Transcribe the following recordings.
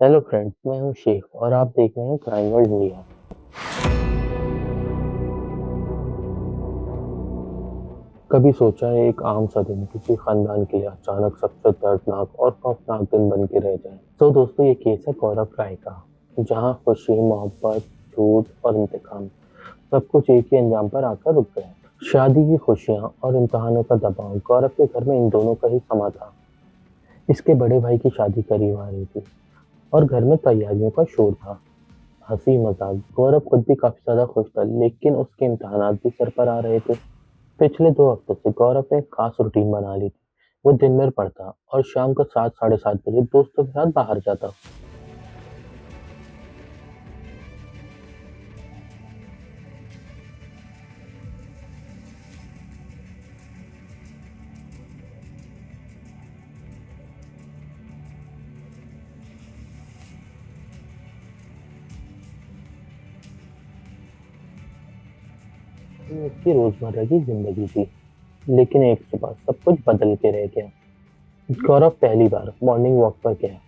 Hello friends, मैं हूं शेख और आप देख रहे हैं क्राइम वर्ल्ड इंडिया। कभी सोचा है एक आम सा दिन किसी खानदान के लिए अचानक सबसे दर्दनाक और खौफनाक दिन बन के रह जाए। तो दोस्तों, ये केस है गौरव राय का, जहां खुशी, मोहब्बत, झूठ और इंतकाम सब कुछ एक ही अंजाम पर आकर रुक गए। शादी की खुशियां और इम्तहानों का दबाव गौरव के घर में इन दोनों का ही समा था। इसके बड़े भाई की शादी करीब आ रही थी और घर में तैयारियों का शोर था। हंसी मजाक, गौरव खुद भी काफी ज्यादा खुश था, लेकिन उसके इम्तहानात भी सर पर आ रहे थे। पिछले 2 हफ्तों से गौरव ने एक खास रूटीन बना ली थी। वो दिन में पढ़ता और शाम को 7 साढ़े 7 बजे दोस्तों के साथ बाहर जाता। ये उसकी रोजमर्रा की जिंदगी थी। लेकिन एक सुबह सब कुछ बदल के रह गया। गौरव पहली बार मॉर्निंग वॉक पर गया।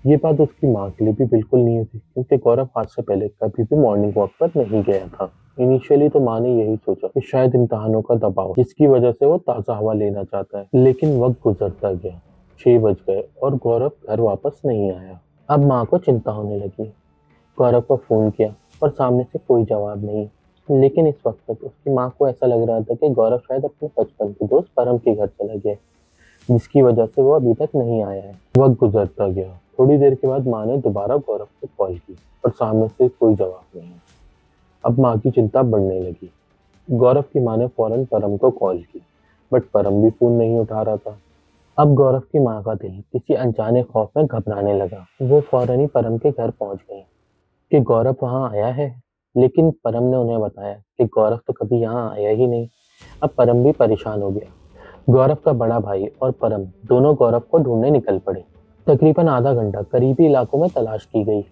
ये बात उसकी माँ के लिए भी बिल्कुल नहीं थी, क्योंकि गौरव आज से पहले कभी भी मॉर्निंग वॉक पर नहीं गया था। इनिशियली तो माँ ने यही सोचा कि शायद इम्तहानों का दबाव जिसकी वजह से वो ताज़ा हवा लेना चाहता है, लेकिन वक्त गुजरता गया। 6 बज गए और गौरव घर वापस नहीं आया। अब माँ को चिंता होने लगी। गौरव को फोन किया पर सामने से कोई जवाब नहीं। लेकिन इस वक्त तक उसकी माँ को ऐसा लग रहा था कि गौरव शायद अपने बचपन के दोस्त परम के घर चला गया, जिसकी वजह से वो अभी तक नहीं आया है। वक्त गुजरता गया। थोड़ी देर के बाद माँ ने दोबारा गौरव को कॉल की, पर सामने से कोई जवाब नहीं। अब माँ की चिंता बढ़ने लगी। गौरव की माँ ने फौरन परम को कॉल की, बट परम भी फोन नहीं उठा रहा था। अब गौरव की माँ का दिल किसी अनजाने खौफ में घबराने लगा। वो फौरन ही परम के घर पहुंच गई कि गौरव वहां आया है, लेकिन परम ने उन्हें बताया कि गौरव तो कभी यहाँ आया ही नहीं। अब परम भी परेशान हो गया। गौरव का बड़ा भाई और परम दोनों गौरव को ढूंढने निकल पड़े। तकरीबन आधा घंटा करीबी इलाकों में तलाश की गई,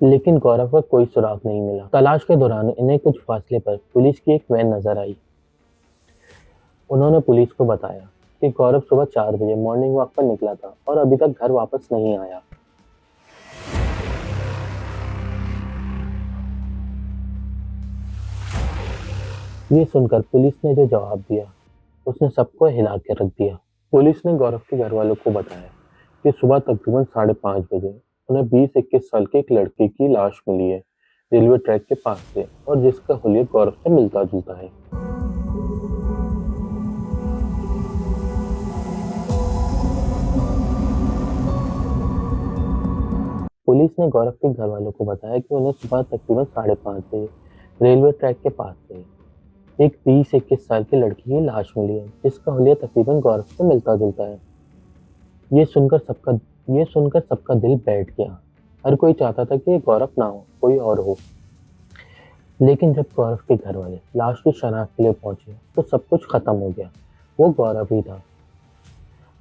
लेकिन गौरव का कोई सुराग नहीं मिला। तलाश के दौरान इन्हें कुछ फासले पर पुलिस की एक वैन नजर आई। उन्होंने पुलिस को बताया कि गौरव सुबह 4 बजे मॉर्निंग वॉक पर निकला था और अभी तक घर वापस नहीं आया। ये सुनकर पुलिस ने जो जवाब दिया, उसने सबको हिला के रख दिया। पुलिस ने गौरव के घर वालों को बताया कि सुबह तकरीबन 5:30 बजे उन्हें 20-21 साल के एक लड़के की लाश मिली है, रेलवे ट्रैक के पास से, और जिसका हुलिया गौरव से मिलता जुलता है। पुलिस ने गौरव के घर वालों को बताया कि उन्हें सुबह तकरीबन 5:30 बजे रेलवे ट्रैक के पास से एक 20-21 साल की लड़की की लाश मिली है, जिसका हुलिया तकरीबन गौरव से मिलता जुलता है। ये सुनकर सबका ये सुनकर सबका दिल बैठ गया। हर कोई चाहता था कि ये गौरव ना हो, कोई और हो। लेकिन जब गौरव के घर वाले लाश की शनाख्त के लिए पहुंचे, तो सब कुछ खत्म हो गया। वो गौरव ही था।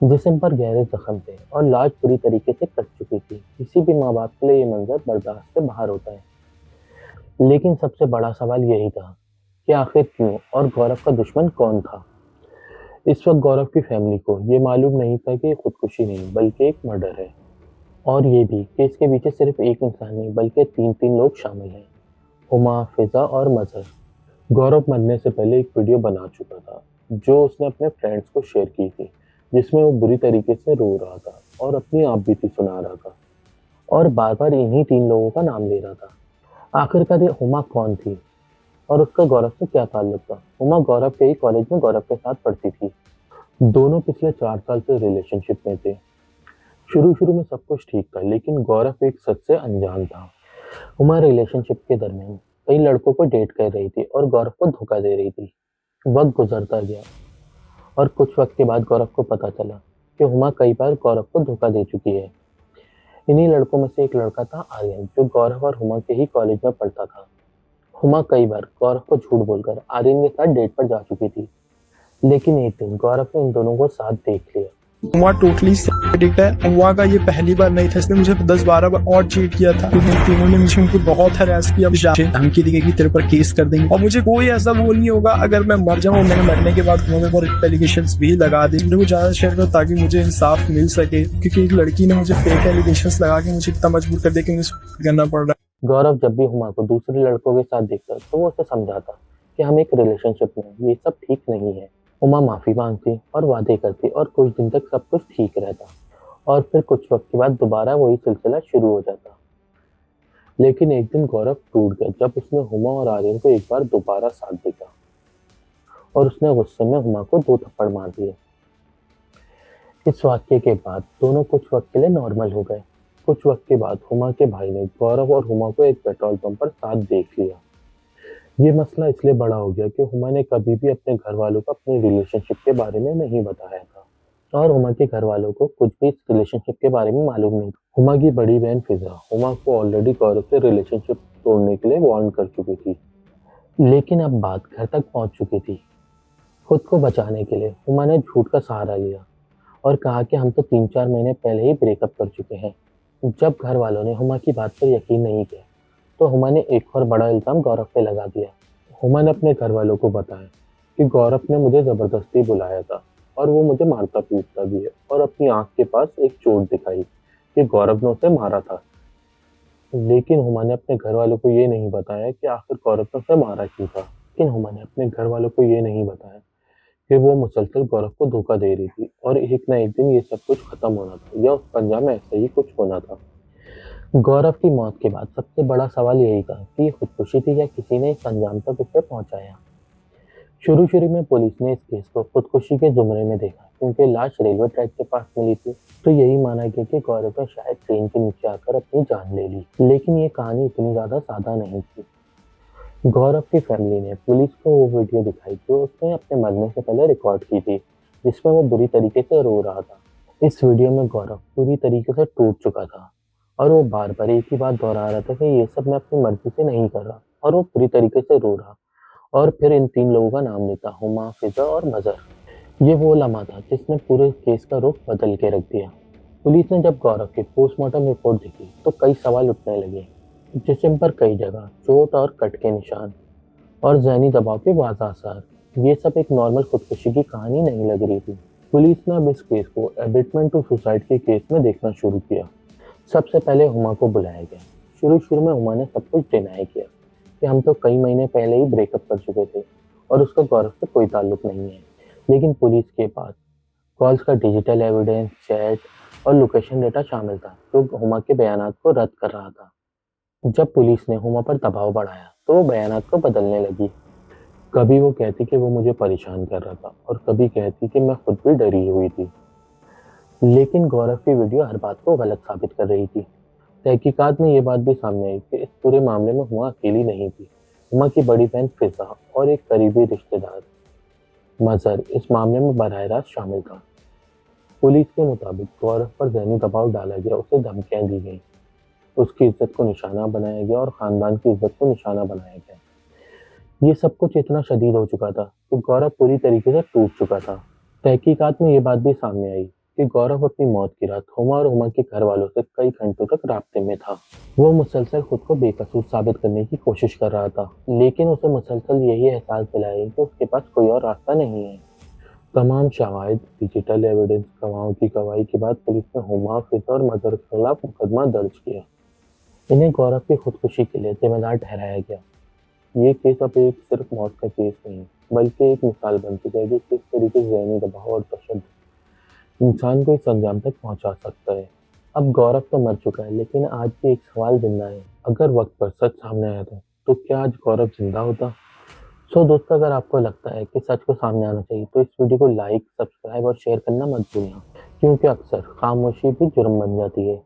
जिस्म पर गहरे जख्म थे और लाश बुरी तरीके से कट चुकी थी। किसी भी माँ बाप के लिए ये मंजर बर्दाश्त से बाहर होता है। लेकिन सबसे बड़ा सवाल यही था कि आखिर क्यों, और गौरव का दुश्मन कौन था। इस वक्त गौरव की फैमिली को ये मालूम नहीं था कि ये खुदकुशी नहीं बल्कि एक मर्डर है। और ये भी कि इसके पीछे सिर्फ एक इंसान नहीं बल्कि 3-3 लोग शामिल हैं। हुमा, फिजा और मजहर। गौरव मरने से पहले एक वीडियो बना चुका था, जो उसने अपने फ्रेंड्स को शेयर की थी, जिसमें वो बुरी तरीके से रो रहा था और अपनी आप बीती सुना रहा था, और बार बार इन्हीं 3 लोगों का नाम ले रहा था। आखिरकार ये हुमा कौन थी और उसका गौरव से क्या ताल्लुक था। हुमा गौरव के ही कॉलेज में गौरव के साथ पढ़ती थी। दोनों पिछले 4 साल से रिलेशनशिप में थे। शुरू शुरू में सब कुछ ठीक था, लेकिन गौरव एक सच से अनजान था। हुमा रिलेशनशिप के दरमियान कई लड़कों को डेट कर रही थी और गौरव को धोखा दे रही थी। वक्त गुजरता गया और कुछ वक्त के बाद गौरव को पता चला कि हुमा कई बार गौरव को धोखा दे चुकी है। इन्हीं लड़कों में से एक लड़का था आर्यन, जो गौरव और हुमा के ही कॉलेज में पढ़ता था। हुमा कई बार गौरव को झूठ बोलकर आर्यन के साथ डेट पर जा चुकी थी, लेकिन एक दिन गौरव ने इन दोनों को साथ देख लिया। हुआ टोटली एडिक्ट है। हुआ का ये पहली बार नहीं था, इसने मुझे 10-12 बार और चीट किया था। तीनों ने मुझे उनको बहुत हरास किया, धमकी दी कि तेरे पर केस कर देंगे और मुझे कोई ऐसा वो नहीं होगा अगर मैं मर जाऊँ। मैंने मरने के बाद उन्होंने और एलिगेशंस भी लगा दी। मुझे ज्यादा शेयर करो ताकि मुझे इंसाफ मिल सके, क्योंकि एक लड़की ने मुझे फेक एलिगेशंस लगा के मुझे इतना मजबूर कर दिया कि मुझे करना पड़ रहा है। गौरव जब भी हुमा को दूसरे लड़कों के साथ देखता तो वो उसे समझाता कि हम एक रिलेशनशिप में हैं, ये सब ठीक नहीं है। हुमा माफी मांगती और वादे करती और कुछ दिन तक सब कुछ ठीक रहता और फिर कुछ वक्त के बाद दोबारा वही सिलसिला शुरू हो जाता। लेकिन एक दिन गौरव टूट गया जब उसने हुमा और आर्यन को एक बार दोबारा साथ देखा और उसने गुस्से में हुमा को 2 थप्पड़ मार दिए। इस वाक्य के बाद दोनों कुछ वक्त के लिए नॉर्मल हो गए। कुछ वक्त के बाद हुमा के भाई ने गौरव और हुमा को एक पेट्रोल पंप पर साथ देख लिया। ये मसला इसलिए बड़ा हो गया कि हुमा ने कभी भी अपने घर वालों को अपनी रिलेशनशिप के बारे में नहीं बताया था और हुमा के घर वालों को कुछ भी इस रिलेशनशिप के बारे में मालूम नहीं था। हुमा की बड़ी बहन फिजा हुमा को ऑलरेडी गौरव से रिलेशनशिप तोड़ने के लिए वार्न कर चुकी थी, लेकिन अब बात घर तक पहुंच चुकी थी। खुद को बचाने के लिए हुमा ने झूठ का सहारा लिया और कहा कि हम तो 3-4 महीने पहले ही ब्रेकअप कर चुके हैं। जब घर वालों ने हुमा की बात पर यकीन नहीं किया तो हुमा ने एक और बड़ा इल्जाम गौरव पे लगा दिया। हुमा ने अपने घर वालों को बताया कि गौरव ने मुझे जबरदस्ती बुलाया था और वो मुझे मारता पीटता भी है और अपनी आंख के पास एक चोट दिखाई कि गौरव ने उसे मारा था। लेकिन हुमा ने अपने घर वालों को ये नहीं बताया कि आखिर गौरव ने उसे मारा क्यों था। लेकिन हुमा ने अपने घर वालों को ये नहीं बताया कि वो मुसलसल गौरव को धोखा दे रही थी और एक ना एक दिन ये सब कुछ खत्म होना था या उस पंजाब में ऐसा ही कुछ होना था। गौरव की मौत के बाद सबसे बड़ा सवाल यही था कि ये खुदकुशी थी या किसी ने इस अंजाम तक उसे पहुंचाया। शुरू-शुरू में पुलिस ने इस केस को खुदकुशी के जुमरे में देखा क्योंकि लाश रेलवे ट्रैक के पास मिली थी, तो यही माना गया कि गौरव ने शायद ट्रेन के नीचे आकर अपनी जान ले ली। लेकिन ये कहानी इतनी ज्यादा सादा नहीं थी। गौरव की फैमिली ने पुलिस को वो वीडियो दिखाई जो उसने अपने मरने से पहले रिकॉर्ड की थी, जिसमें वो बुरी तरीके से रो रहा था। इस वीडियो में गौरव पूरी तरीके से टूट चुका था और वो बार बार एक ही बात दोहरा रहा था कि ये सब मैं अपनी मर्जी से नहीं कर रहा, और वो पूरी तरीके से रो रहा। और फिर इन 3 लोगों का नाम लेता, हुमा, फिजा और मजर। ये वो लम्हा था जिसने पूरे केस का रुख बदल के रख दिया। पुलिस ने जब गौरव की पोस्टमार्टम रिपोर्ट देखी तो कई सवाल उठने लगे। जिस्म पर कई जगह चोट और कट के निशान और ज़हनी दबाव के वाज़ह आसार। ये सब एक नॉर्मल खुदकुशी की कहानी नहीं लग रही थी। पुलिस ने अब इस केस को एबिटमेंट टू सुसाइड के केस में देखना शुरू किया। सबसे पहले हुमा को बुलाया गया। शुरू-शुरू में हुमा ने सब कुछ डिनाई किया कि हम तो कई महीने पहले ही ब्रेकअप कर चुके थे और उसका गौरव से कोई ताल्लुक नहीं है। लेकिन पुलिस के पास कॉल्स का डिजिटल एविडेंस, चैट और लोकेशन डेटा शामिल था जो हुमा के बयानात को रद्द कर रहा था। जब पुलिस ने हुमा पर दबाव बढ़ाया तो वो बयानात को बदलने लगी। कभी वो कहती कि वो मुझे परेशान कर रहा था और कभी कहती कि मैं खुद भी डरी हुई थी। लेकिन गौरव की वीडियो हर बात को गलत साबित कर रही थी। तहकीकात में ये बात भी सामने आई कि इस पूरे मामले में हुमा अकेली नहीं थी। हुमा की बड़ी बहन फिजा और एक करीबी रिश्तेदार मजहर इस मामले में बराह रास्त शामिल था। पुलिस के मुताबिक गौरव पर ज़हनी दबाव डाला गया, उसे धमकियां दी गई, उसकी इज्जत को निशाना बनाया गया और खानदान की इज्जत को निशाना बनाया गया। ये सब कुछ इतना शदीद हो चुका था कि गौरव पूरी तरीके से टूट चुका था। तहकीकात में ये बात भी सामने आई कि गौरव अपनी मौत की रात हुमा और हुमा के घर वालों से कई घंटों तक राब्ते में था। वो मुसलसल खुद को बेकसूर साबित करने की कोशिश कर रहा था, लेकिन उसे मुसलसल यही एहसास दिलाया कि उसके पास कोई और रास्ता नहीं है। तमाम शवाहिद, डिजिटल एविडेंस, गवाहों की गवाही के बाद पुलिस ने हुमा, फिजा और मजहर के खिलाफ मुकदमा दर्ज किया। इन्हें गौरव की खुदकुशी के लिए जिम्मेदार ठहराया गया। ये केस अब एक सिर्फ मौत का केस नहीं, बल्कि एक मिसाल बन चुका है कि किस तरीके से ज़हनी दबाव और तशद्दुद इंसान को इस अंजाम तक पहुंचा सकता है। अब गौरव तो मर चुका है, लेकिन आज भी एक सवाल जिंदा है। अगर वक्त पर सच सामने आया था तो क्या आज गौरव जिंदा होता? सो दोस्तों, अगर आपको लगता है कि सच को सामने आना चाहिए तो इस वीडियो को लाइक, सब्सक्राइब और शेयर करना मत भूलना, क्योंकि अक्सर खामोशी भी जुर्म बन जाती है।